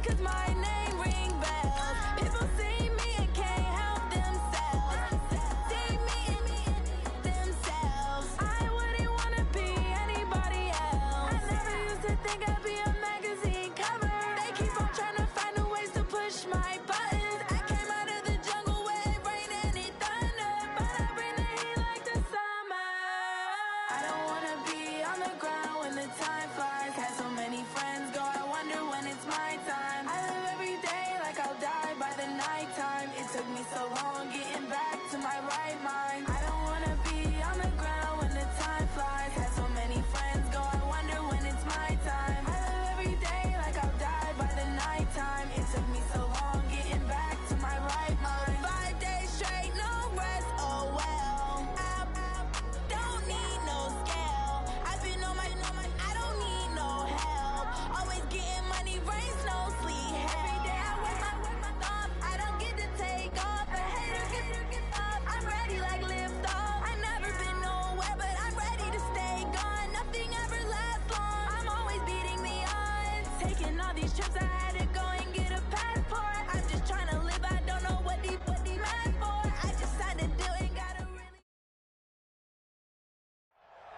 'cause my name ring bells. People see me and can't help themselves. See me and themselves. I wouldn't wanna be anybody else. I never used to think I'd be a magazine cover. They keep on trying to find new ways to push my buttons. I came out of the jungle where it rained and it thunder, but I bring the heat like the summer. I don't wanna be on the ground when the time flies. Had so many friends go, I wonder when it's my time. I live every day like I'll die by the nighttime. It took me so long getting back to my right mind. I don't wanna be on the ground when the time flies. Had so many friends go, I wonder when it's my time. I live every day like I'll die by the nighttime. It took me so long getting back to my right mind. 5 days straight, no rest, oh well. I don't need no scale. I've been on my, I don't need no help. Always getting money, rains, no sleep. Every day I work my thumb. I don't get to take off. A hater get off. I'm ready like lift off. I never been nowhere, but I'm ready to stay gone. Nothing ever lasts long. I'm always beating the odds. Taking all these trips, I had to go and get a passport. I'm just trying to live. I don't know what deep mad for. I just signed a deal, ain't gotta really.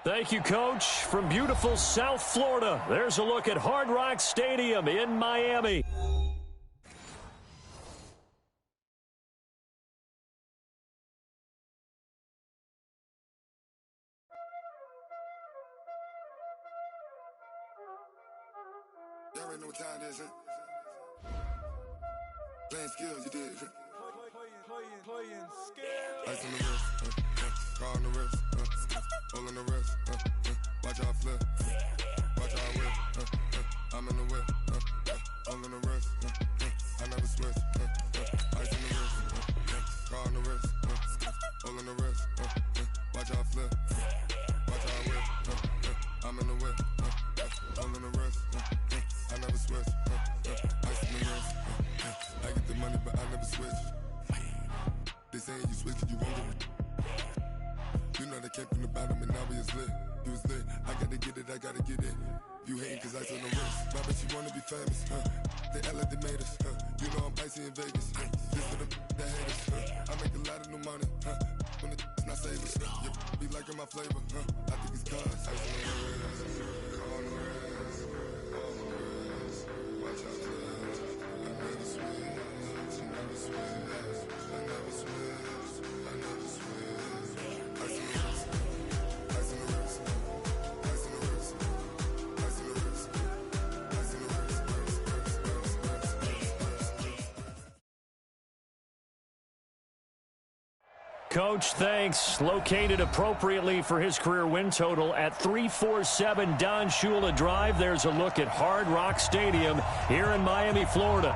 Thank you, Coach. From beautiful South Florida, there's a look at Hard Rock Stadium in Miami. Y'all already know what time it is, huh? Playing skills, you did. Playing skills. Ice on the wrist, car on the wrist, hole on the wrist, watch out flip, watch out whip, I'm in the whip, hole on the wrist, I never switch, ice on the wrist, car on the wrist, hole on the wrist, watch out flip, watch out whip, I'm in the whip, hole on the wrist, I never switch, ice on the wrist, I get the money but I never switch. They saying you switch and you won't get it. You know they came from the bottom and now we is lit. You was lit, I gotta get it, I gotta get it. You hating cause ice on the wrist. My bitch, you wanna be famous, They act like they made us, You know I'm icy in Vegas, Just for the that haters, I make a lot of new money, When it's not savers, You be liking my flavor, I think it's cause ice on the wrist, on the wrist, on the wrist. Watch out, I never switch, I never switch. I never switch, I never switch. Ice in the wrist, ice in the wrist, ice in the wrist, ice in the wrist, ice in the wrist. Coach, thanks. Located appropriately for his career win total at 347 Don Shula Drive. There's a look at Hard Rock Stadium here in Miami, Florida.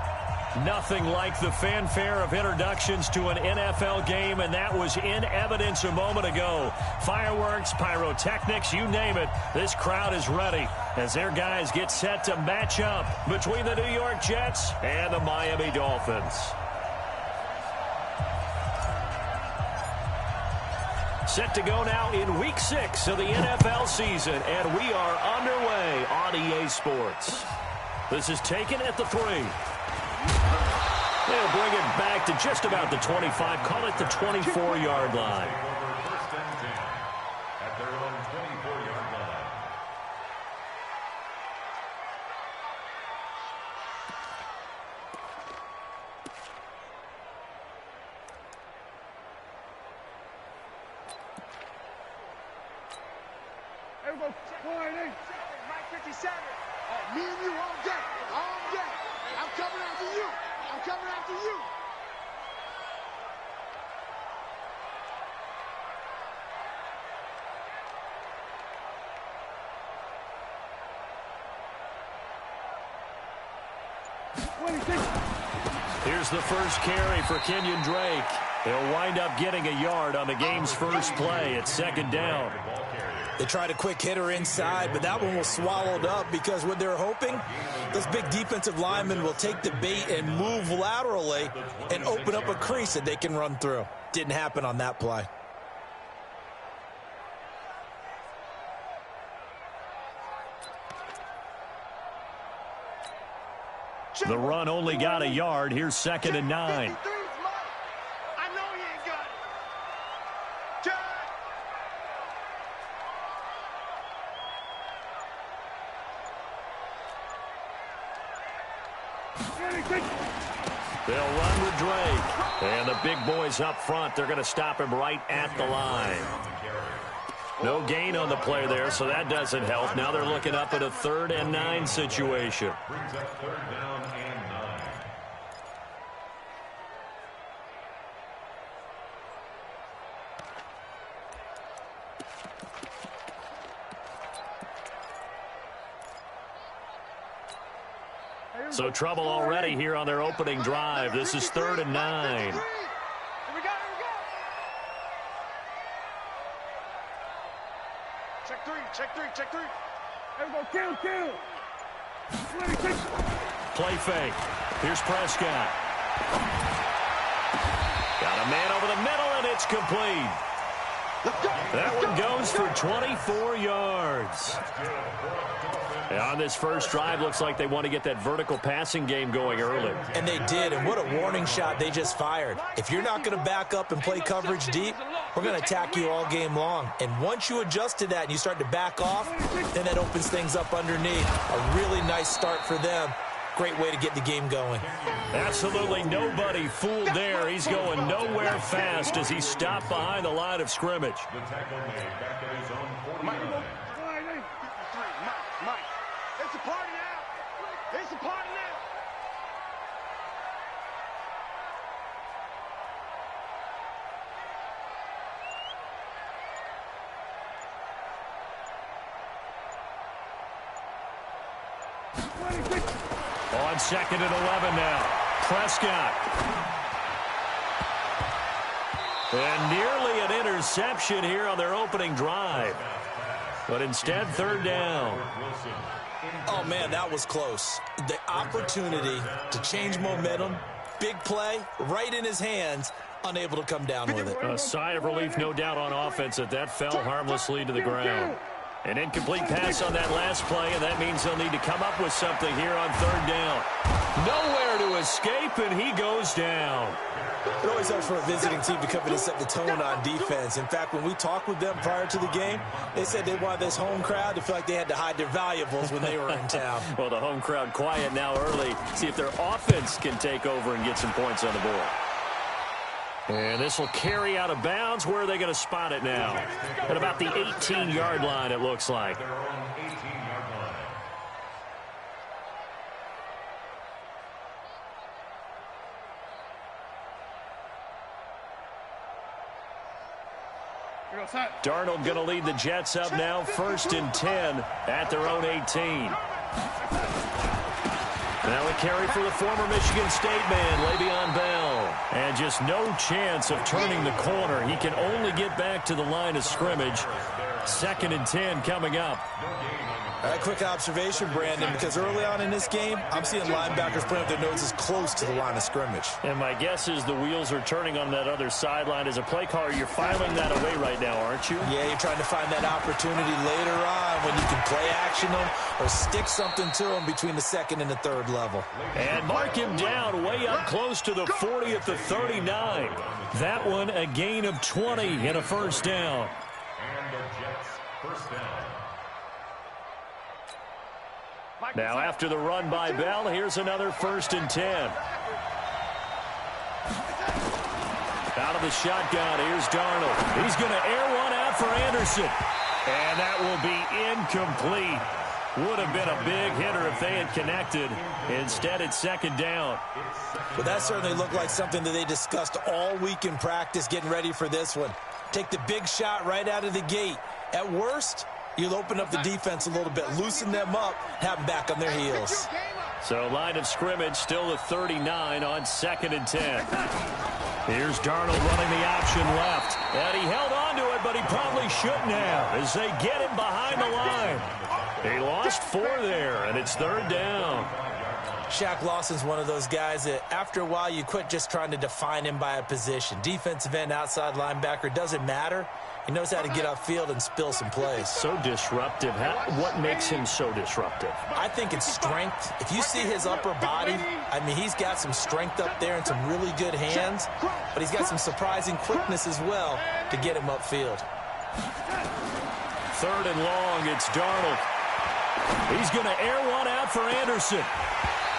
Nothing like the fanfare of introductions to an NFL game, and that was in evidence a moment ago. Fireworks, pyrotechnics, you name it. This crowd is ready as their guys get set to match up between the New York Jets and the Miami Dolphins. Set to go now in Week 6 of the NFL season, and we are underway on EA Sports. This is taken at the 3. They'll bring it back to just about the 25, call it the 24-yard line. First and 10 at their own 24-yard line. Everybody, warning, Mike 57. Me and you all day, all day. I'm coming after you. I'm coming after you. Here's the first carry for Kenyon Drake. He'll wind up getting a yard on the game's first play at second down. They tried a quick hitter inside, but that one was swallowed up because what they're hoping, this big defensive lineman will take the bait and move laterally and open up a crease that they can run through. Didn't happen on that play. The run only got a yard. Here's 2nd and 9. I know he ain't got it. Check. They'll run with Drake. And the big boys up front, they're going to stop him right at the line. No gain on the play there, so that doesn't help. Now they're looking up at a 3rd and 9 situation. Brings up 3rd down and 9. So trouble already here on their opening drive. This is 3rd and 9. Here we go. Check three. There we go, kill. Play fake. Here's Prescott. Got a man over the middle, and it's complete. That one goes for 24 yards. And on this first drive, looks like they want to get that vertical passing game going early. And they did, and what a warning shot they just fired. If you're not going to back up and play coverage deep, we're going to attack you all game long. And once you adjust to that and you start to back off, then that opens things up underneath. A really nice start for them. Great way to get the game going. Absolutely nobody fooled there. He's going nowhere fast as he stopped behind the line of scrimmage. The tackle made back at his own 49. Mike, it's a party now. It's a party now. On 2nd and 11 now. Prescott. And nearly an interception here on their opening drive. But instead, 3rd down. Oh, man, that was close. The opportunity to change momentum, big play, right in his hands, unable to come down with it. A sigh of relief, no doubt, on offense that fell harmlessly to the ground. An incomplete pass on that last play, and that means they'll need to come up with something here on 3rd down. Nowhere to escape, and he goes down. It always helps for a visiting team to come in and set the tone on defense. In fact, when we talked with them prior to the game, they said they wanted this home crowd to feel like they had to hide their valuables when they were in town. Well, the home crowd quiet now early. See if their offense can take over and get some points on the board. And this will carry out of bounds. Where are they going to spot it now? At about the 18-yard line, it looks like. Their own 18-yard line. Darnold going to lead the Jets up now, 1st and 10 at their own 18. Now a carry for the former Michigan State man, Le'Veon Bell. And just no chance of turning the corner. He can only get back to the line of scrimmage. 2nd and 10 coming up. A quick observation, Brandon, because early on in this game, I'm seeing linebackers playing with their noses close to the line of scrimmage. And my guess is the wheels are turning on that other sideline. As a play caller, you're filing that away right now, aren't you? Yeah, you're trying to find that opportunity later on when you can play action them or stick something to them between the 2nd and the 3rd level. And mark him down way up close to the 40 at the 39. That one a gain of 20 and a 1st down. And the Jets 1st down. Now after the run by Bell, here's another 1st and 10. Out of the shotgun, here's Darnold. He's going to air one out for Anderson. And that will be incomplete. Would have been a big hitter if they had connected. Instead, it's 2nd down. But that certainly looked like something that they discussed all week in practice getting ready for this one. Take the big shot right out of the gate. At worst, you'll open up the defense a little bit, loosen them up, have them back on their heels. So line of scrimmage still the 39 on 2nd and 10. Here's Darnold running the option left. And he held on to it, but he probably shouldn't have as they get him behind the line. He lost 4 there, and it's 3rd down. Shaq Lawson's one of those guys that after a while you quit just trying to define him by a position. Defensive end, outside linebacker, doesn't matter. He knows how to get upfield and spill some plays. So disruptive. What makes him so disruptive? I think it's strength. If you see his upper body, I mean, he's got some strength up there and some really good hands, but he's got some surprising quickness as well to get him upfield. 3rd and long, it's Darnold. He's going to air one out for Anderson.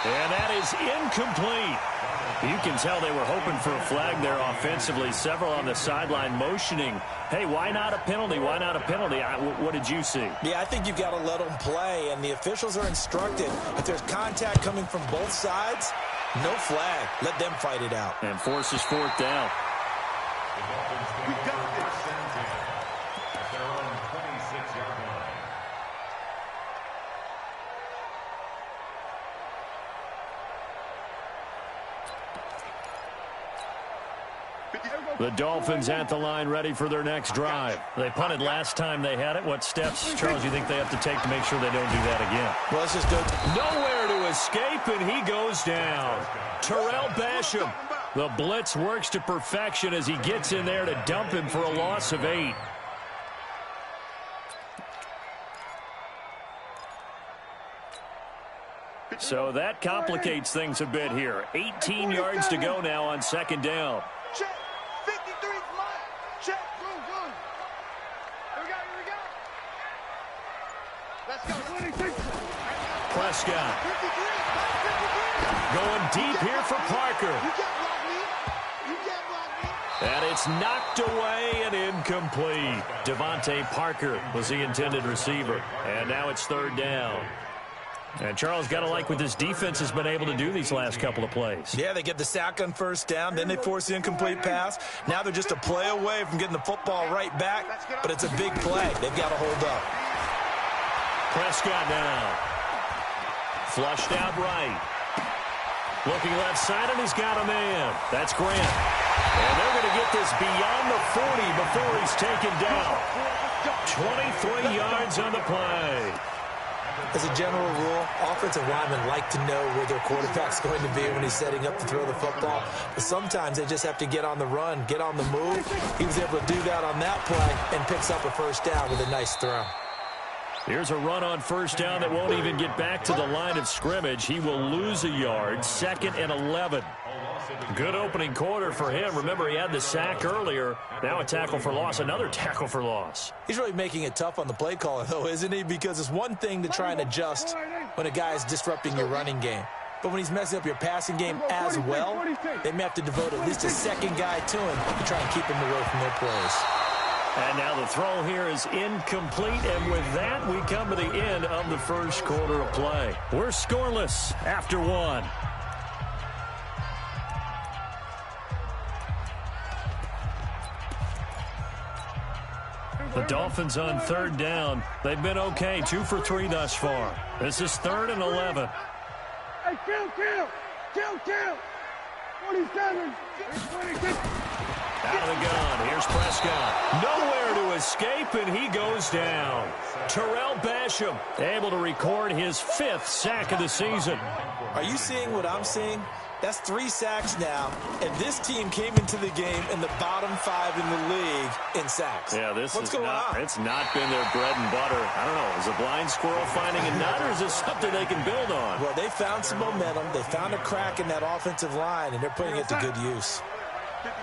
And that is incomplete. You can tell they were hoping for a flag there offensively. Several on the sideline motioning, hey, why not a penalty? Why not a penalty? What did you see? Yeah, I think you've got to let them play, and the officials are instructed. If there's contact coming from both sides, no flag. Let them fight it out. And forces 4th down. We got this. At their own 26-yard line. The Dolphins at the line ready for their next drive. They punted last time they had it. What steps, Charles, you think they have to take to make sure they don't do that again? Well, let's just go. Nowhere to escape, and he goes down. Terrell Basham. The blitz works to perfection as he gets in there to dump him for a loss of 8. So that complicates things a bit here. 18 yards to go now on 2nd down. Check. 53's mine. Check. Go. Here we go. Let's go. 26. Prescott 53. going deep here for Parker. You can't block me. You can't block me. And it's knocked away and incomplete. Devontae Parker was the intended receiver. And now it's 3rd down. And Charles, got to like what this defense has been able to do these last couple of plays. Yeah, they get the sack on 1st down, then they force the incomplete pass. Now they're just a play away from getting the football right back, but it's a big play. They've got to hold up. Prescott now. Flushed out right. Looking left side, and he's got a man. That's Grant. And they're going to get this beyond the 40 before he's taken down. 23 yards on the play. As a general rule, offensive linemen like to know where their quarterback's going to be when he's setting up to throw the football. But sometimes they just have to get on the run, get on the move. He was able to do that on that play and picks up a 1st down with a nice throw. Here's a run on 1st down that won't even get back to the line of scrimmage. He will lose a yard. 2nd and 11. Good opening quarter for him. Remember, he had the sack earlier. Now a tackle for loss, another tackle for loss. He's really making it tough on the play caller, though, isn't he? Because it's one thing to try and adjust when a guy is disrupting your running game. But when he's messing up your passing game as well, they may have to devote at least a 2nd guy to him to try and keep him away from their plays. And now the throw here is incomplete, and with that, we come to the end of the 1st quarter of play. We're scoreless after 1. The Dolphins on 3rd down. They've been okay, 2 for 3 thus far. This is 3rd and 11. Hey, kill. 47. 26. Out of the gun. Here's Prescott. Nowhere to escape, and he goes down. Terrell Basham able to record his 5th sack of the season. Are you seeing what I'm seeing? That's 3 sacks now, and this team came into the game in the bottom 5 in the league in sacks. Yeah, What's going on? It's not been their bread and butter. I don't know. Is a blind squirrel finding a nut, or is this something they can build on? Well, they found some momentum. They found a crack in that offensive line, and they're putting it to good use.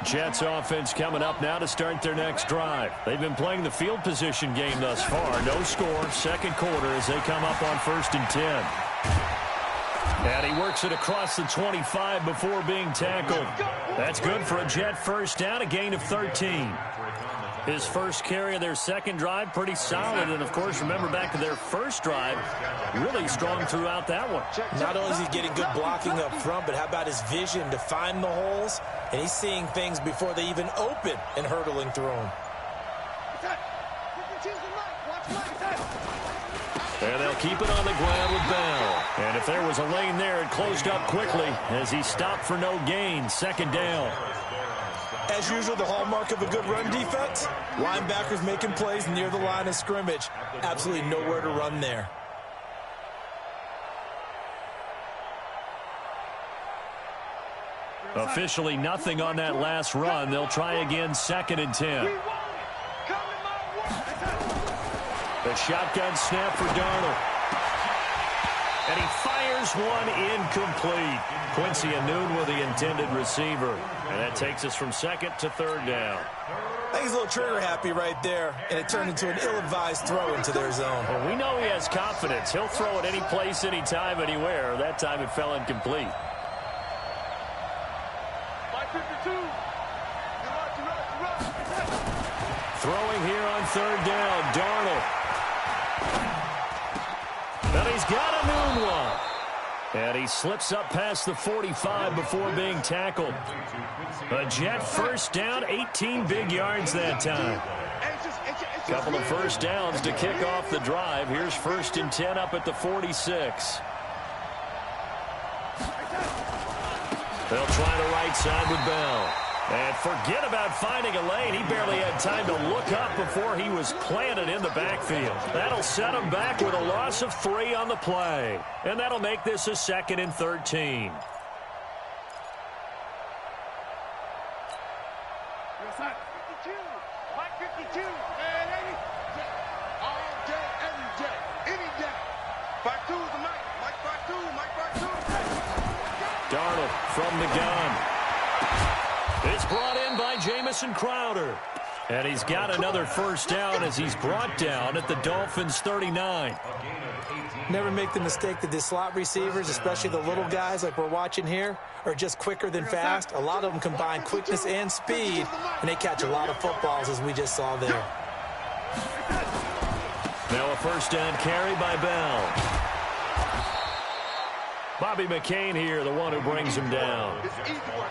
Jets offense coming up now to start their next drive. They've been playing the field position game thus far. No score, 2nd quarter as they come up on 1st and 10. And he works it across the 25 before being tackled. That's good for a Jet 1st down, a gain of 13. His 1st carry of their 2nd drive, pretty solid. And, of course, remember back to their 1st drive, really strong throughout that one. Not only is he getting good blocking up front, but how about his vision to find the holes? And he's seeing things before they even open and hurdling through them. And they'll keep it on the ground with Bell. And if there was a lane there, it closed up quickly as he stopped for no gain. 2nd down. As usual, the hallmark of a good run defense, linebackers making plays near the line of scrimmage. Absolutely nowhere to run there. Officially nothing on that last run. They'll try again 2nd and 10. Coming The shotgun snap for Darnold. And he fires one incomplete. Quincy Anoon with the intended receiver. And that takes us from second to third down. I think he's a little trigger happy right there, and it turned into an ill-advised throw into their zone. Well, we know he has confidence. He'll throw it any place, anytime, anywhere. That time it fell incomplete. Throwing here on third down, Darnold. And he's got a new one. And he slips up past the 45 before being tackled. A Jet first down, 18 big yards that time. Couple of first downs to kick off the drive. Here's 1st and 10 up at the 46. They'll try the right side with Bell. And forget about finding a lane. He barely had time to look up before he was planted in the backfield. That'll set him back with a loss of 3 on the play. And that'll make this a 2nd and 13. Darnold from the gun. It's brought in by Jamison Crowder. And he's got another first down as he's brought down at the Dolphins' 39. Never make the mistake that the slot receivers, especially the little guys like we're watching here, are just quicker than fast. A lot of them combine quickness and speed, and they catch a lot of footballs, as we just saw there. Now a first down carry by Bell. Bobby McCain here, the one who brings him down.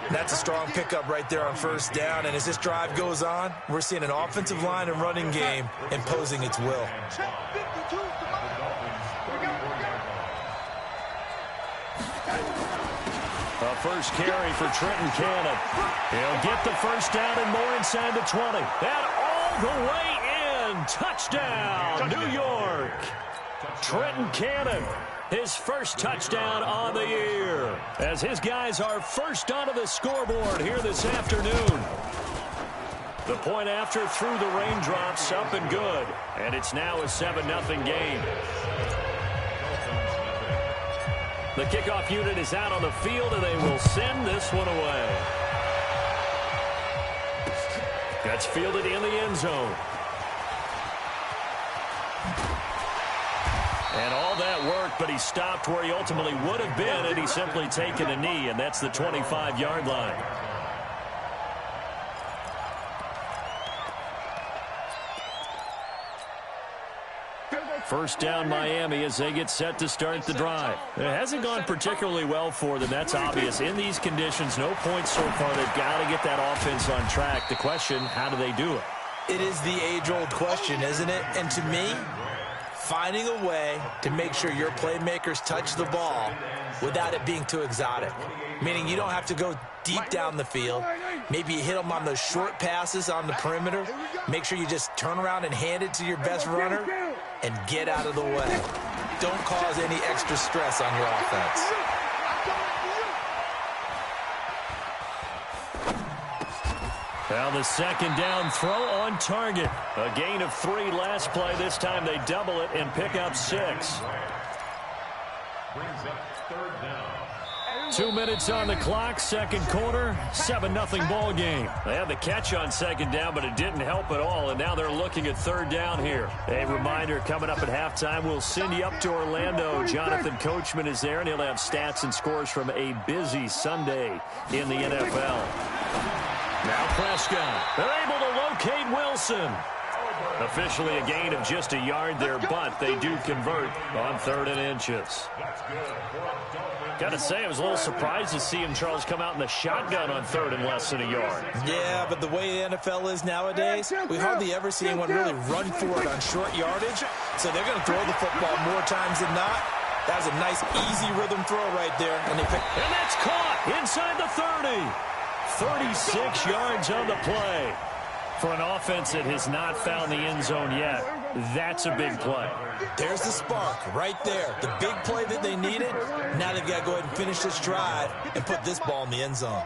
That's a strong pickup right there on first down, and as this drive goes on, we're seeing an offensive line and running game imposing its will. A first carry for Trenton Cannon. He'll get the first down and more inside the 20. And all the way in. Touchdown, New York. Trenton Cannon, his first touchdown on the year, as his guys are first onto the scoreboard here this afternoon. The point after through the raindrops, up and good. And it's now a 7-0 game. The kickoff unit is out on the field, and they will send this one away. That's fielded in the end zone. And all that work, but he stopped where he ultimately would have been had he simply taken a knee, and that's the 25-yard line. First down Miami as they get set to start the drive. It hasn't gone particularly well for them. That's obvious. In these conditions, no points so far. They've got to get that offense on track. The question, how do they do it? It is the age-old question, isn't it? And to me, finding a way to make sure your playmakers touch the ball without it being too exotic. Meaning you don't have to go deep down the field. Maybe you hit them on those short passes on the perimeter. Make sure you just turn around and hand it to your best runner and get out of the way. Don't cause any extra stress on your offense. Now the second down throw on target. A gain of 3 last play. This time they double it and pick up 6. Brings up third down. 2 minutes on the clock, second quarter, 7-0 ball game. They had the catch on second down, but it didn't help at all, and now they're looking at third down here. A reminder, coming up at halftime, we'll send you up to Orlando. Jonathan Coachman is there, and he'll have stats and scores from a busy Sunday in the NFL. Now Prescott. They're able to locate Wilson. Officially a gain of just a yard there, but they do convert on 3rd and inches. Got to say, I was a little surprised to see him, Charles, come out in the shotgun on 3rd and less than a yard. Yeah, but the way the NFL is nowadays, we hardly ever see anyone really run for it on short yardage. So they're going to throw the football more times than not. That was a nice, easy rhythm throw right there. And that's caught inside the 30. 36 yards on the play. For an offense that has not found the end zone yet, that's a big play. There's the spark right there. The big play that they needed. Now they've got to go ahead and finish this drive and put this ball in the end zone.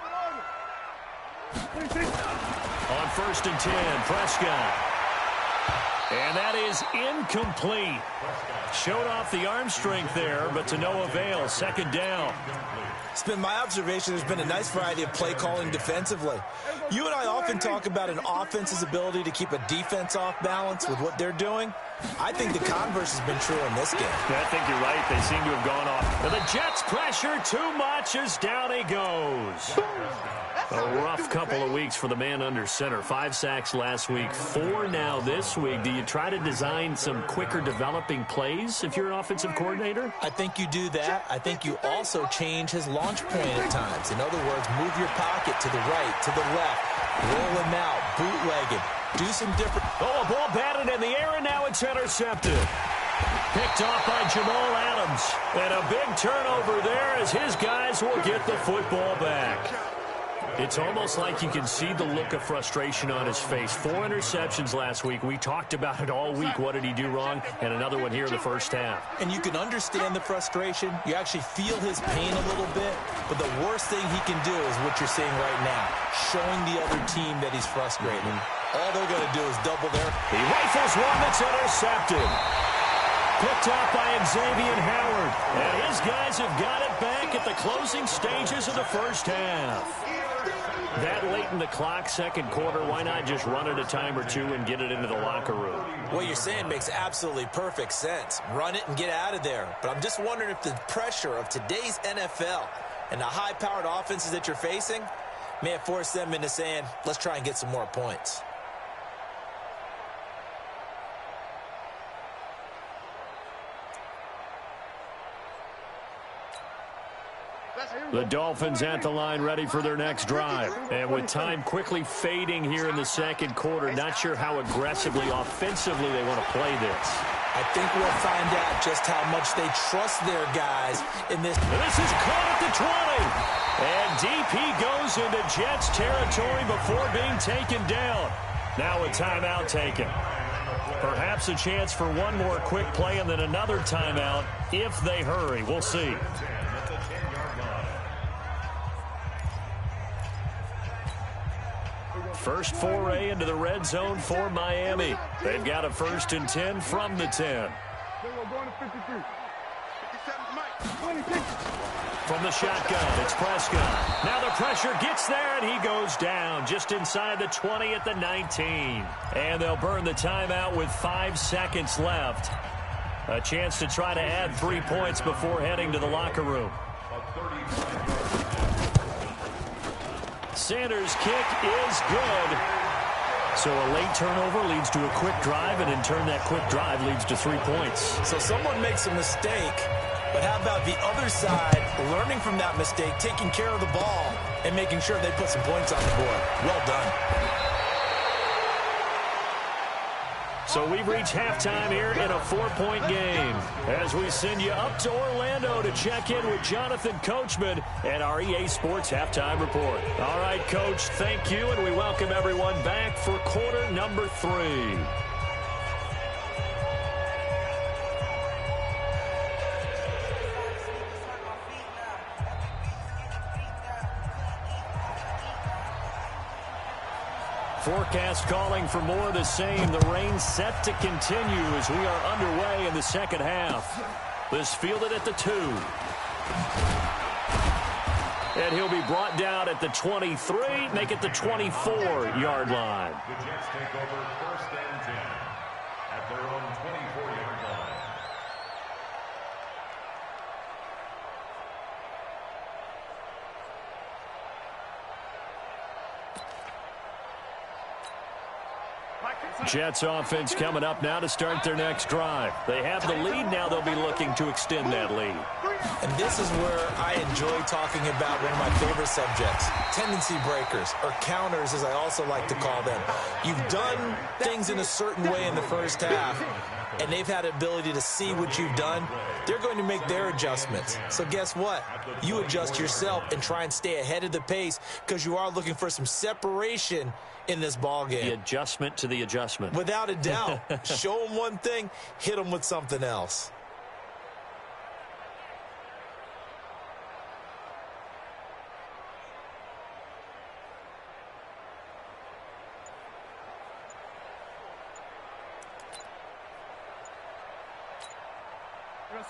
On 1st and 10, Prescott. And that is incomplete. Showed off the arm strength there, but to no avail. Second down. It's been my observation there's been a nice variety of play calling defensively. You and I often talk about an offense's ability to keep a defense off balance with what they're doing. I think the converse has been true in this game. I think you're right. They seem to have gone off. And the Jets pressure too much as down he goes. A rough couple of weeks for the man under center. 5 sacks last week, 4 now this week. Do you try to design some quicker developing plays if you're an offensive coordinator? I think you do that. I think you also change his launch point at times. In other words, move your pocket to the right, to the left, roll him out, bootleg him, do some different... Oh, a ball batted in the air, and now it's intercepted. Picked off by Jamal Adams. And a big turnover there as his guys will get the football back. It's almost like you can see the look of frustration on his face. 4 interceptions last week. We talked about it all week. What did he do wrong? And another one here in the first half. And you can understand the frustration. You actually feel his pain a little bit. But the worst thing he can do is what you're seeing right now, showing the other team that he's frustrated. All they're going to do is double their... He rifles one that's intercepted. Picked off by Xavier Howard. And his guys have got it back at the closing stages of the first half. That late in the clock, second quarter, why not just run it a time or two and get it into the locker room? What you're saying makes absolutely perfect sense. Run it and get out of there. But I'm just wondering if the pressure of today's NFL and the high-powered offenses that you're facing may have forced them into saying, let's try and get some more points. The Dolphins at the line ready for their next drive. And with time quickly fading here in the second quarter, not sure how aggressively, offensively they want to play this. I think we'll find out just how much they trust their guys in this. And this is caught at the 20. And DP goes into Jets territory before being taken down. Now a timeout taken. Perhaps a chance for one more quick play and then another timeout if they hurry. We'll see. First foray into the red zone for Miami. They've got a 1st and 10 from the 10. From the shotgun, it's Prescott. Now the pressure gets there, and he goes down just inside the 20 at the 19. And they'll burn the timeout with 5 seconds left. A chance to try to add 3 points before heading to the locker room. Sanders' kick is good. So a late turnover leads to a quick drive, and in turn that quick drive leads to 3 points. So someone makes a mistake, but how about the other side learning from that mistake, taking care of the ball, and making sure they put some points on the board? Well done. So we've reached halftime here in a 4-point game as we send you up to Orlando to check in with Jonathan Coachman and our EA Sports Halftime Report. All right, Coach, thank you, and we welcome everyone back for quarter number 3. Forecast calling for more of the same. The rain set to continue as we are underway in the second half. This fielded at the 2. And he'll be brought down at the 23, make it the 24-yard line. The Jets take over 1st and 10 at their own 24-yard line. Jets offense coming up now to start their next drive. They have the lead. Now they'll be looking to extend that lead. And this is where I enjoy talking about one of my favorite subjects, tendency breakers, or counters as I also like to call them. You've done things in a certain way in the first half, and they've had the ability to see what you've done. They're going to make their adjustments. So guess what? You adjust yourself and try and stay ahead of the pace because you are looking for some separation in this ball game. The adjustment to the adjustment. Without a doubt. Show them one thing, hit them with something else.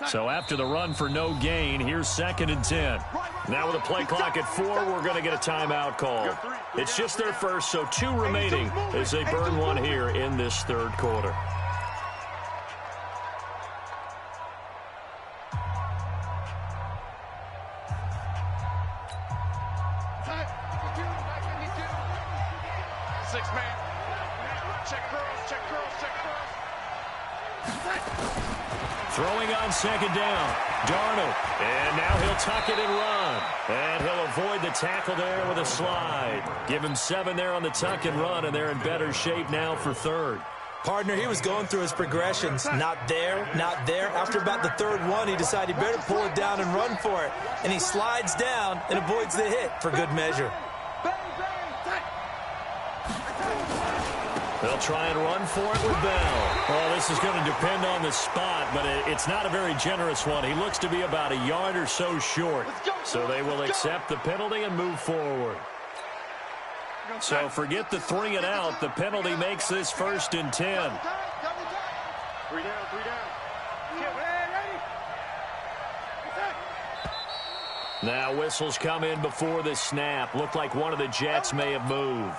So after the run for no gain, here's 2nd and 10. Now with a play clock at 4, we're going to get a timeout call. It's just their first, so 2 remaining as they burn one here in this 3rd quarter. Throwing on 2nd down, Darnold, and now he'll tuck it and run. And he'll avoid the tackle there with a slide. Give him 7 there on the tuck and run, and they're in better shape now for 3rd. Partner, he was going through his progressions. Not there, not there. After about the 3rd one, he decided he better pull it down and run for it. And he slides down and avoids the hit for good measure. They'll try and run for it with Bell. Well, this is going to depend on the spot, but it's not a very generous one. He looks to be about a yard or so short. So they will accept the penalty and move forward. So forget the 3 and out. The penalty makes this 1st and 10. 3 down, 3 down. Now whistles come in before the snap. Looked like one of the Jets may have moved.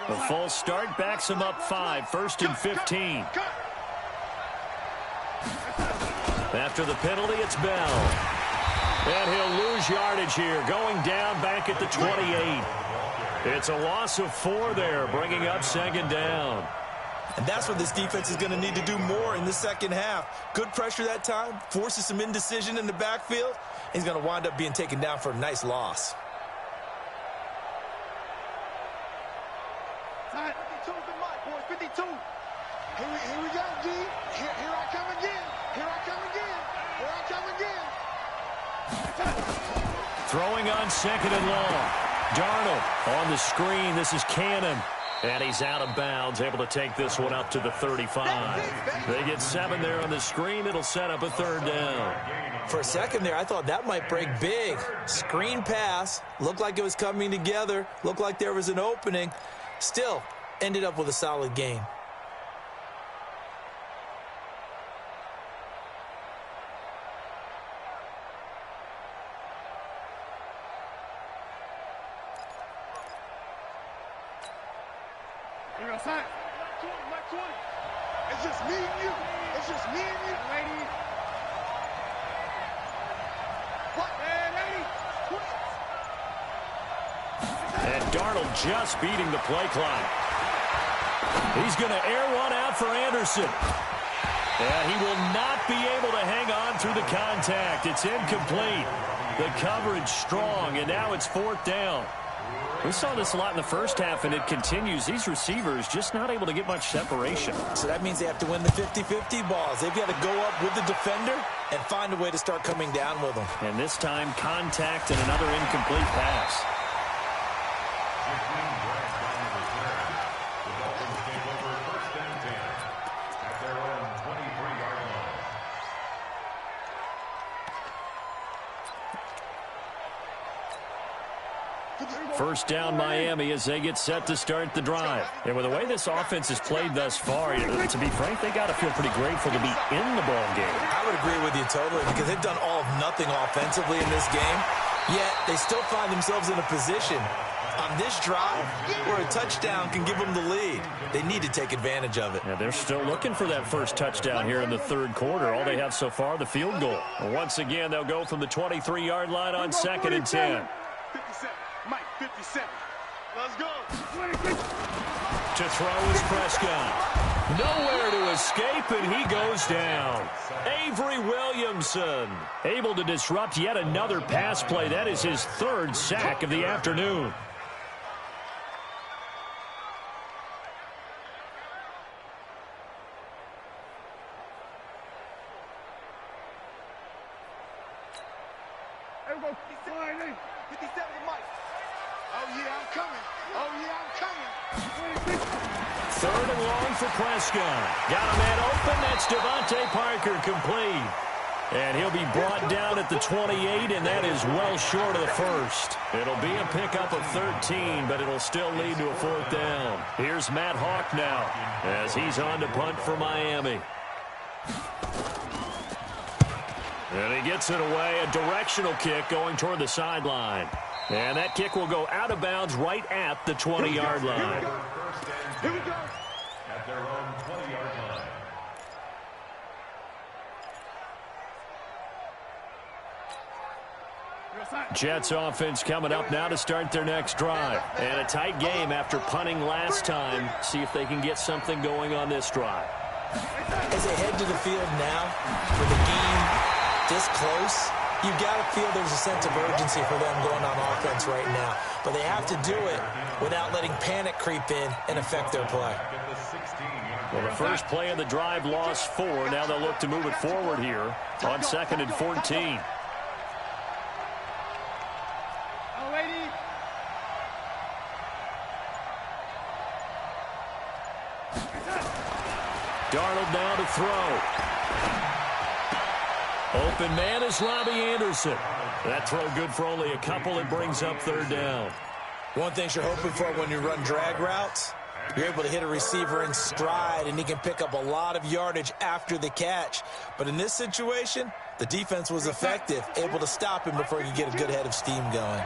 The false start backs him up 5, 1st and 15. After the penalty, it's Bell. And he'll lose yardage here, going down back at the 28. It's a loss of 4 there, bringing up 2nd down. And that's what this defense is going to need to do more in the 2nd half. Good pressure that time, forces some indecision in the backfield. He's going to wind up being taken down for a nice loss. 52. Here we go, G. Here I come again. Here I come again. Here I come again. Throwing on 2nd and long. Darnold on the screen. This is Cannon. And he's out of bounds, able to take this one up to the 35. They get 7 there on the screen. It'll set up a 3rd down. For a second there, I thought that might break big. Screen pass. Looked like it was coming together. Looked like there was an opening. Still, ended up with a solid gain. It's just me and you. It's just me and you, lady. What? And Darnold just beating the play clock. He's going to air one out for Anderson. And he will not be able to hang on through the contact. It's incomplete. The coverage strong, and now it's 4th down. We saw this a lot in the first half, and it continues. These receivers just not able to get much separation. So that means they have to win the 50-50 balls. They've got to go up with the defender and find a way to start coming down with them. And this time, contact and another incomplete pass. First down Miami as they get set to start the drive. And with the way this offense has played thus far, to be frank, they got to feel pretty grateful to be in the ball game. I would agree with you totally because they've done all of nothing offensively in this game, yet they still find themselves in a position on this drive where a touchdown can give them the lead. They need to take advantage of it. Yeah, they're still looking for that first touchdown here in the 3rd quarter. All they have so far, the field goal. And once again, they'll go from the 23-yard line on 2nd and 10. 57. Mike, 57. Let's go. To throw is Prescott. Nowhere to escape, and he goes down. Avery Williamson able to disrupt yet another pass play. That is his 3rd sack of the afternoon. There we go. 57 Mike. Oh, yeah, I'm coming. Oh, yeah, I'm coming. 3rd and long for Prescott. Got a man open. That's Devontae Parker complete. And he'll be brought down at the 28, and that is well short of the first. It'll be a pickup of 13, but it'll still lead to a fourth down. Here's Matt Hawk now as he's on to punt for Miami. And he gets it away, a directional kick going toward the sideline. And that kick will go out of bounds right at the 20-yard line. Here we go. At their own 20-yard line. Jets offense coming up now to start their next drive. And a tight game after punting last time. See if they can get something going on this drive. As they head to the field now, with the game this close, you've got to feel there's a sense of urgency for them going on offense right now. But they have to do it without letting panic creep in and affect their play. Well, the first play of the drive lost 4. Now they'll look to move it forward here on 2nd and 14. Darnold now to throw. Open man is Robbie Anderson. That throw good for only a couple. It brings up 3rd down. One thing you're hoping for when you run drag routes, you're able to hit a receiver in stride, and he can pick up a lot of yardage after the catch. But in this situation, the defense was effective, able to stop him before he could get a good head of steam going.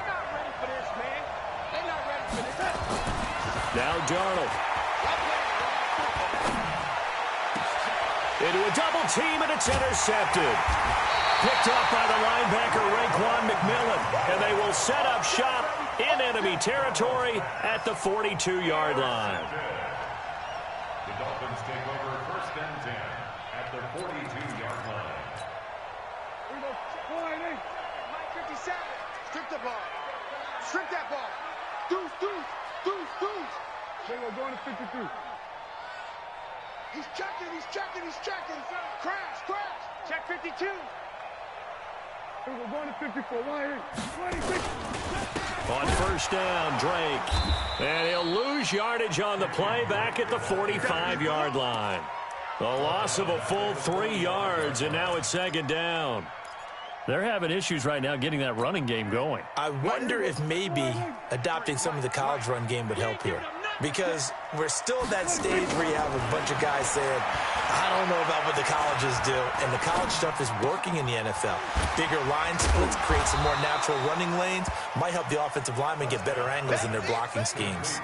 Now Darnold. Into a double team, and it's intercepted. Picked up by the linebacker, Raekwon McMillan. And they will set up shop in enemy territory at the 42-yard line. The Dolphins take over 1st and 10 at their 42-yard line. Here we go. 57. Strip the ball. Strip that ball. Deuce, deuce, deuce, deuce. They will go to 52. He's checking, he's checking, he's checking. Crash, crash. Check 52. We're going to 54. 26. On 1st down, Drake. And he'll lose yardage on the play back at the 45-yard line. A loss of a full 3 yards, and now it's 2nd down. They're having issues right now getting that running game going. I wonder if maybe adopting some of the college run game would help here. Because we're still at that stage where you have a bunch of guys saying, I don't know about what the colleges do. And the college stuff is working in the NFL. Bigger line splits, create some more natural running lanes, might help the offensive linemen get better angles in their blocking schemes.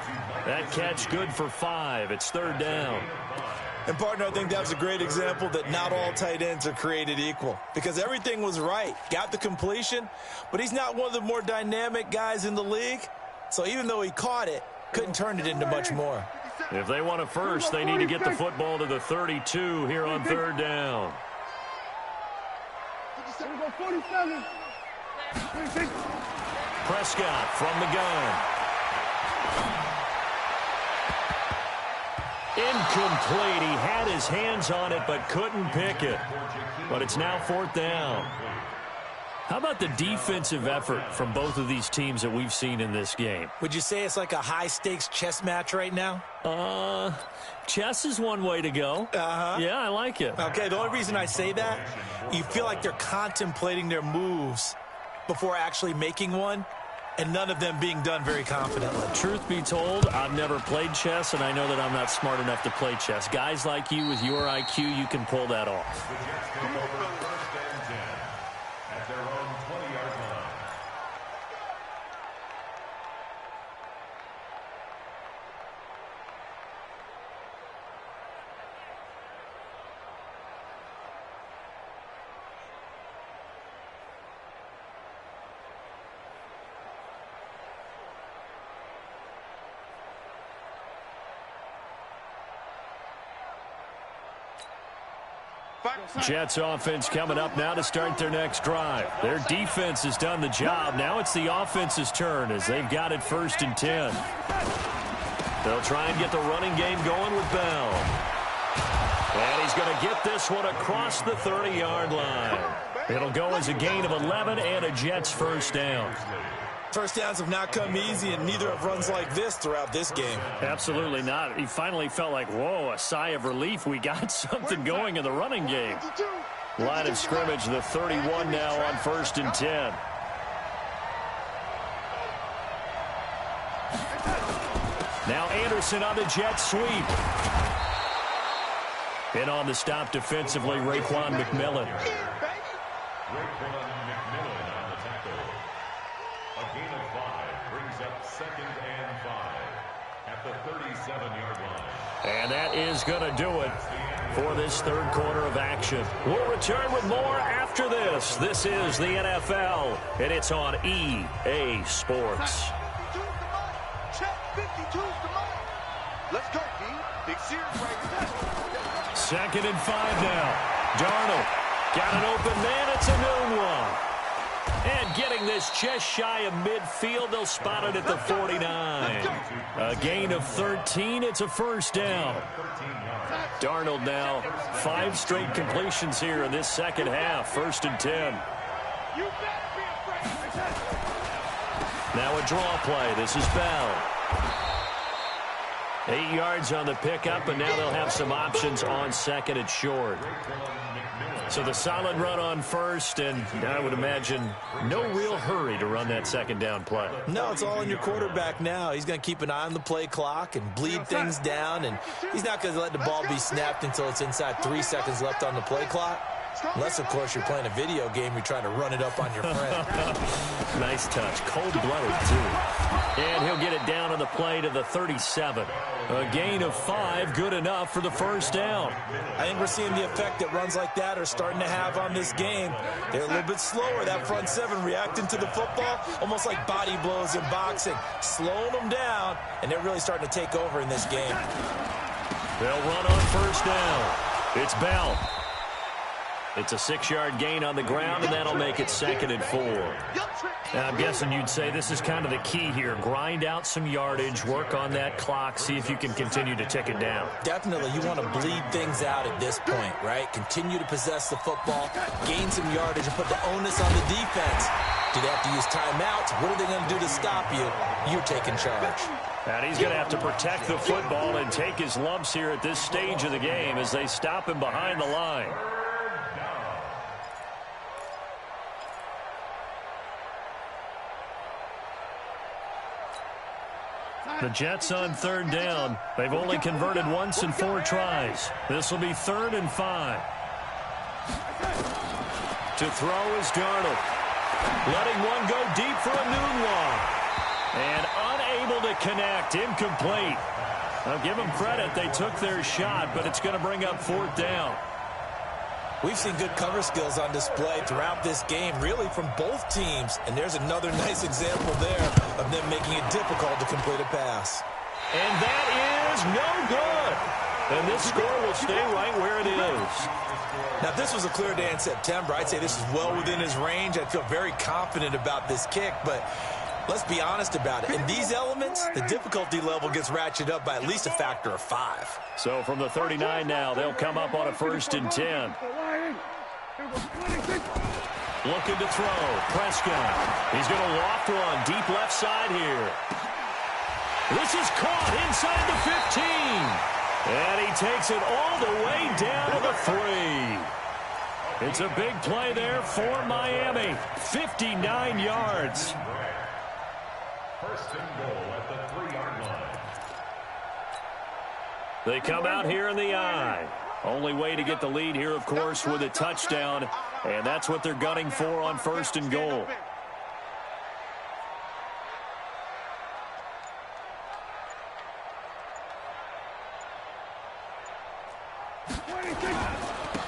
That catch good for 5. It's 3rd down. And, partner, I think that was a great example that not all tight ends are created equal. Because everything was right. Got the completion, but he's not one of the more dynamic guys in the league. So even though he caught it, couldn't turn it into much more. If they want a first, they need to get the football to the 32 here on 3rd down. 47. Prescott from the gun. Incomplete. He had his hands on it but couldn't pick it. But it's now 4th down. How about the defensive effort from both of these teams that we've seen in this game? Would you say it's like a high-stakes chess match right now? Chess is one way to go. Yeah, I like it. Okay, the only reason I say that, you feel like they're contemplating their moves before actually making one, and none of them being done very confidently. Truth be told, I've never played chess, and I know that I'm not smart enough to play chess. Guys like you with your IQ, you can pull that off. The Jets take over 1st and 10 at their own 20-yard line. Jets offense coming up now to start their next drive. Their defense has done the job. Now it's the offense's turn as they've got it 1st and 10. They'll try and get the running game going with Bell. And he's going to get this one across the 30-yard line. It'll go as a gain of 11 and a Jets 1st down. First downs have not come easy, and neither have runs like this throughout this game. Absolutely not. He finally felt like, whoa, a sigh of relief. We got something going in the running game. Line of scrimmage, the 31 now on 1st and 10. Now Anderson on the jet sweep. In on the stop defensively, Raekwon McMillan. Raekwon McMillan on the tackle. A gain of 5 brings up 2nd and 5 at the 37-yard line. And that is going to do it for this third quarter of action. We'll return with more after this. This is the NFL, and it's on EA Sports. 52's the money. Let's go, D. Big series right there. 2nd and 5 now. Darnold got an open man. It's a noon one. And getting this just shy of midfield, they'll spot it at the 49. A gain of 13. It's a first down. Darnold now 5 straight completions here in this second half. 1st and 10. Now a draw play. This is Bell. 8 yards on the pickup, and now they'll have some options on 2nd and short. So the solid run on 1st, and I would imagine no real hurry to run that 2nd down play. No, it's all in your quarterback now. He's going to keep an eye on the play clock and bleed things down, and he's not going to let the ball be snapped until it's inside 3 seconds left on the play clock. Unless, of course, you're playing a video game, you're trying to run it up on your friend. Nice touch. Cold-blooded, too. And he'll get it down on the play to the 37. A gain of 5, good enough for the first down. I think we're seeing the effect that runs like that are starting to have on this game. They're a little bit slower, that front 7, reacting to the football, almost like body blows in boxing, slowing them down, and they're really starting to take over in this game. They'll run on first down. It's Bell. It's a 6-yard gain on the ground, and that'll make it 2nd and 4. Now, I'm guessing you'd say this is kind of the key here. Grind out some yardage, work on that clock, see if you can continue to tick it down. Definitely. You want to bleed things out at this point, right? Continue to possess the football, gain some yardage, and put the onus on the defense. Do they have to use timeouts? What are they going to do to stop you? You're taking charge. And he's going to have to protect the football and take his lumps here at this stage of the game as they stop him behind the line. The Jets on 3rd down. They've only converted once in 4 tries. This will be 3rd and 5. To throw is Darnold. Letting one go deep for a noon one. And unable to connect. Incomplete. I'll give them credit. They took their shot, but it's going to bring up 4th down. We've seen good cover skills on display throughout this game, really from both teams. And there's another nice example there of them making it difficult to complete a pass. And that is no good. And this score will stay right where it is. Now, if this was a clear day in September, I'd say this is well within his range. I'd feel very confident about this kick, but let's be honest about it. In these elements, the difficulty level gets ratcheted up by at least a factor of 5. So from the 39 now, they'll come up on a 1st and 10. Looking to throw. Prescott. He's going to loft one deep left side here. This is caught inside the 15. And he takes it all the way down to the 3. It's a big play there for Miami. 59 yards. 1st and goal at the 3-yard line. They come out here in the eye. Only way to get the lead here, of course, with a touchdown. And that's what they're gunning for on 1st and goal.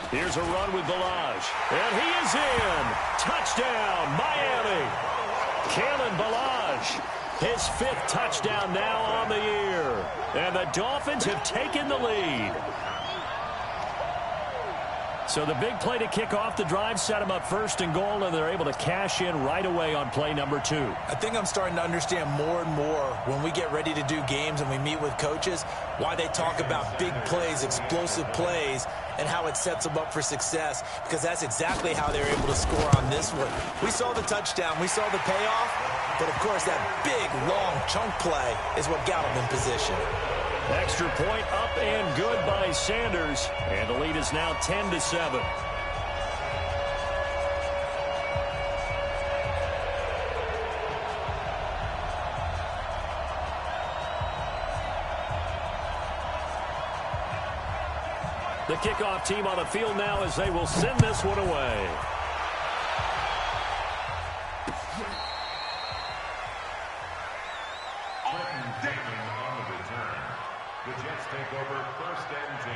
Here's a run with Balaj. And he is in. Touchdown, Miami. Kalen Balaj. His 5th touchdown now on the year. And the Dolphins have taken the lead. So the big play to kick off the drive set them up 1st and goal, and they're able to cash in right away on play number 2. I think I'm starting to understand more and more when we get ready to do games and we meet with coaches why they talk about big plays, explosive plays, and how it sets them up for success, because that's exactly how they're able to score on this one. We saw the touchdown. We saw the payoff. But, of course, that big, long chunk play is what got them in position. Extra point up and good by Sanders. And the lead is now 10-7. The kickoff team on the field now as they will send this one away. The Jets take over 1st and 10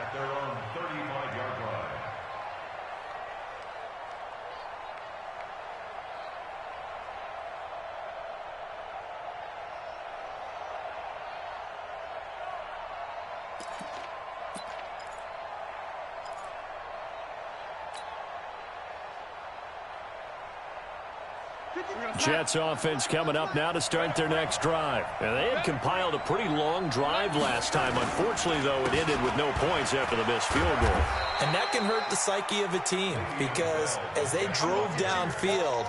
at their own 35-yard line. Jets offense coming up now to start their next drive. And they had compiled a pretty long drive last time. Unfortunately, though, it ended with no points after the missed field goal. And that can hurt the psyche of a team because as they drove downfield,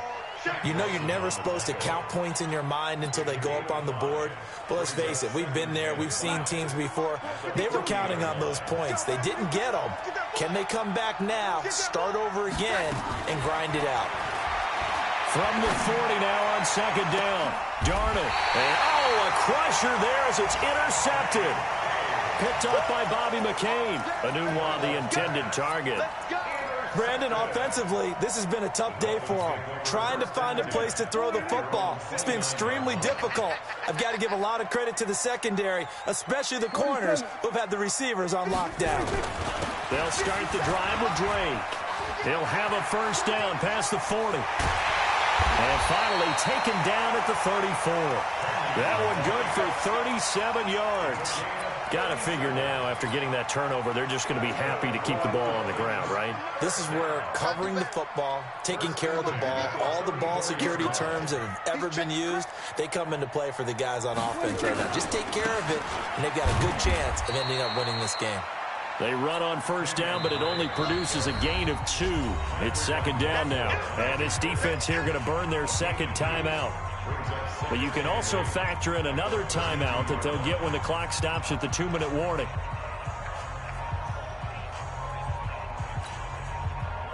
you know you're never supposed to count points in your mind until they go up on the board. But let's face it, we've been there. We've seen teams before. They were counting on those points. They didn't get them. Can they come back now, start over again, and grind it out? From the 40 now on 2nd down. Darnold. And, a crusher there as it's intercepted. Picked up by Bobby McCain. Anunwa, the intended target. Brandon, offensively, this has been a tough day for him. Trying to find a place to throw the football. It's been extremely difficult. I've got to give a lot of credit to the secondary, especially the corners who've had the receivers on lockdown. They'll start the drive with Drake. He'll have a 1st down past the 40. And finally taken down at the 34. That one good for 37 yards. Got to figure now, after getting that turnover, they're just going to be happy to keep the ball on the ground, right? This is where covering the football, taking care of the ball, all the ball security terms that have ever been used, they come into play for the guys on offense right now. Just take care of it, and they've got a good chance of ending up winning this game. They run on 1st down, but it only produces a gain of 2. It's 2nd down now. And this defense here going to burn their 2nd timeout. But you can also factor in another timeout that they'll get when the clock stops at the 2-minute warning.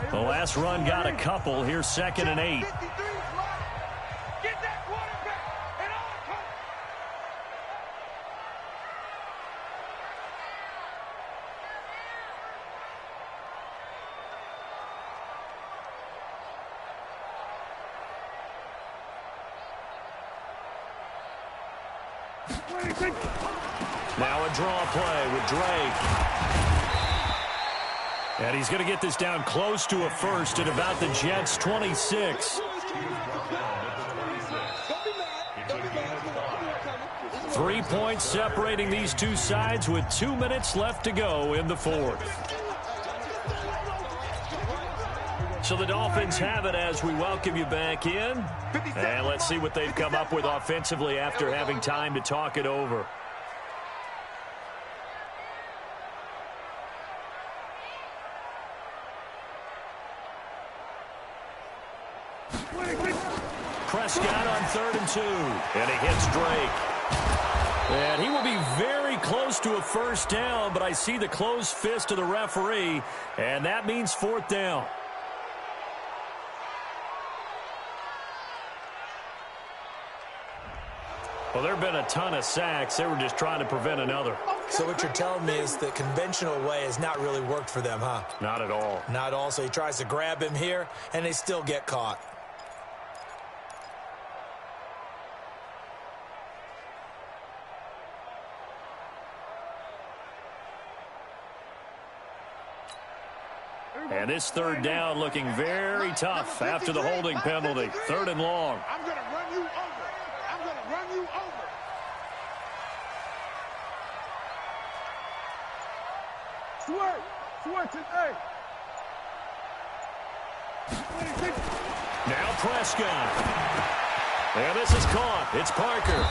The last run got a couple. Here's 2nd and 8. Now a draw play with Drake. And he's going to get this down close to a 1st at about the Jets' 26. 3 points separating these two sides with 2 minutes left to go in the 4th. So the Dolphins have it as we welcome you back in. And let's see what they've come up with offensively after having time to talk it over. Prescott on 3rd and 2. And he hits Drake. And he will be very close to a 1st down, but I see the closed fist of the referee, and that means 4th down. Well, there have been a ton of sacks. They were just trying to prevent another. So what you're telling me is the conventional way has not really worked for them, huh? Not at all. Not at all. So he tries to grab him here, and they still get caught. And this 3rd down looking very tough after the holding penalty. 3rd and long. I'm going to run you over. I'm going to run you over. Swerve to A. Now Prescott. And this is caught. It's Parker.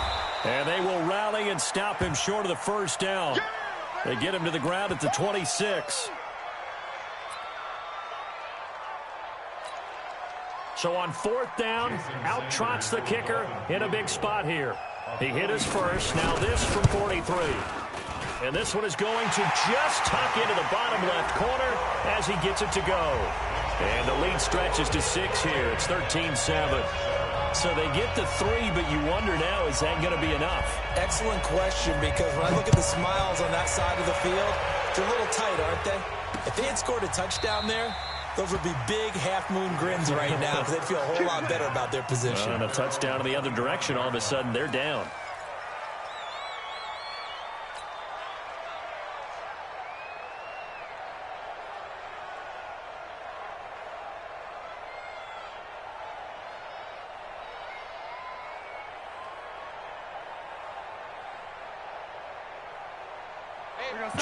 And they will rally and stop him short of the 1st down. They get him to the ground at the 26. So on 4th down, out trots the kicker in a big spot here. He hit his first. Now this from 43. And this one is going to just tuck into the bottom left corner as he gets it to go. And the lead stretches to 6 here. It's 13-7. So they get to 3, but you wonder now, is that going to be enough? Excellent question, because when I look at the smiles on that side of the field, They're a little tight, aren't they? If they had scored a touchdown there, those would be big half-moon grins right now because they'd feel a whole lot better about their position. And a touchdown in the other direction, all of a sudden they're down.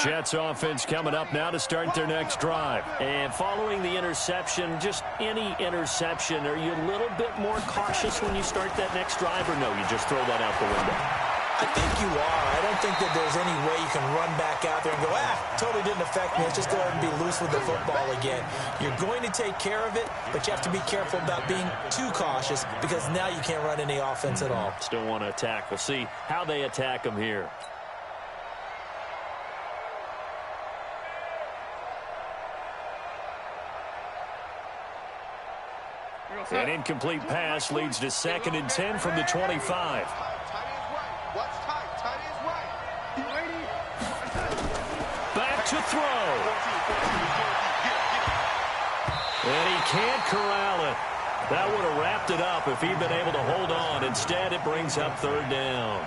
Jets offense coming up now to start their next drive. And following the interception, just any interception, are you a little bit more cautious when you start that next drive, or no, you just throw that out the window? I think you are. I don't think that there's any way you can run back out there and go, totally didn't affect me. Let's just go ahead and be loose with the football again. You're going to take care of it, but you have to be careful about being too cautious because now you can't run any offense at all. Still want to attack. We'll see how they attack them here. An incomplete pass leads to 2nd and 10 from the 25. Tight is right. What's tight? Tight is right. Back to throw. And he can't corral it. That would have wrapped it up if he'd been able to hold on. Instead, it brings up 3rd down.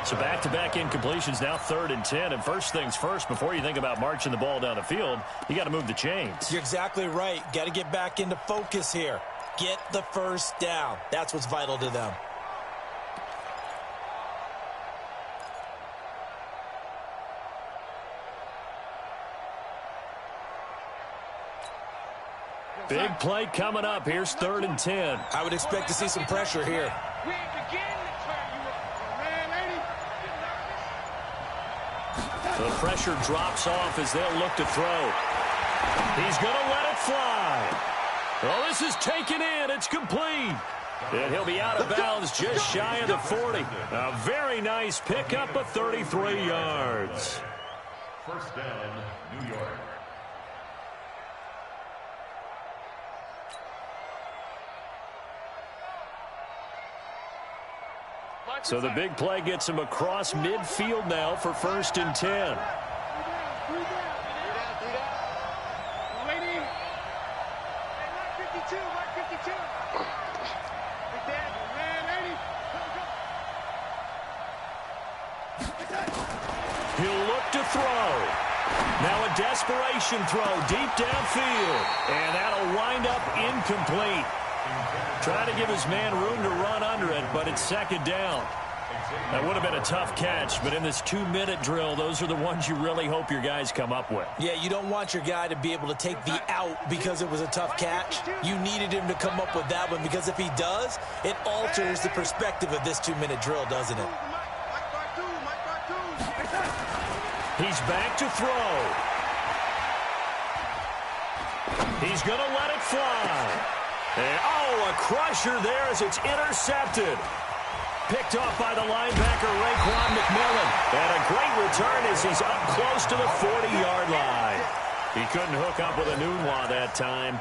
So back-to-back incompletions, now 3rd and 10. And first things first, before you think about marching the ball down the field, you got to move the chains. You're exactly right. Got to get back into focus here. Get the first down. That's what's vital to them. Big play coming up. Here's 3rd and 10. I would expect to see some pressure here. The pressure drops off as they'll look to throw. He's going to let it fly. Well, this is taken in. It's complete. And he'll be out of bounds just shy of the 40. A very nice pickup of 33 yards. First down, New York. So the big play gets him across midfield now for 1st and 10. He'll look to throw. Now a desperation throw deep downfield. And that'll wind up incomplete. Trying to give his man room to run under it, but it's 2nd down. That would have been a tough catch, but in this 2-minute drill, those are the ones you really hope your guys come up with. Yeah, you don't want your guy to be able to take the out because it was a tough catch. You needed him to come up with that one because if he does, it alters the perspective of this 2-minute drill, doesn't it? He's back to throw. He's going to let it fly. And, a crusher there as it's intercepted. Picked off by the linebacker, Raekwon McMillan. And a great return as he's up close to the 40-yard line. He couldn't hook up with a Nunwa that time.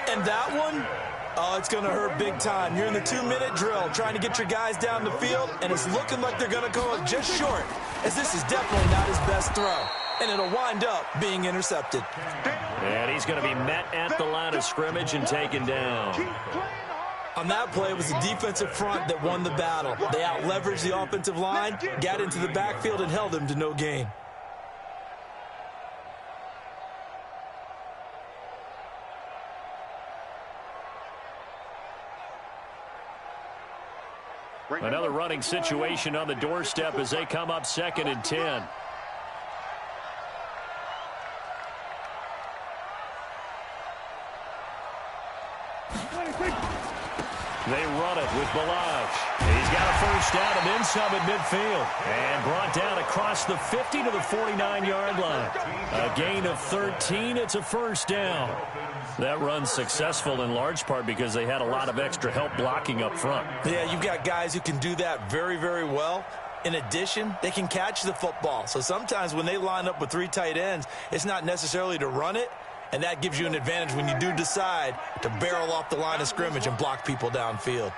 And that one, it's going to hurt big time. You're in the 2-minute drill trying to get your guys down the field, and it's looking like they're going to go up just short, as this is definitely not his best throw. And it'll wind up being intercepted. And he's going to be met at the line of scrimmage and taken down. On that play, it was the defensive front that won the battle. They out-leveraged the offensive line, got into the backfield, and held him to no gain. Another running situation on the doorstep as they come up 2nd and 10. They run it with Balaj. He's got a first down and then some at midfield. And brought down across the 50 to the 49-yard line. A gain of 13. It's a first down. That run's successful in large part because they had a lot of extra help blocking up front. Yeah, you've got guys who can do that very, very well. In addition, they can catch the football. So sometimes when they line up with 3 tight ends, it's not necessarily to run it. And that gives you an advantage when you do decide to barrel off the line of scrimmage and block people downfield.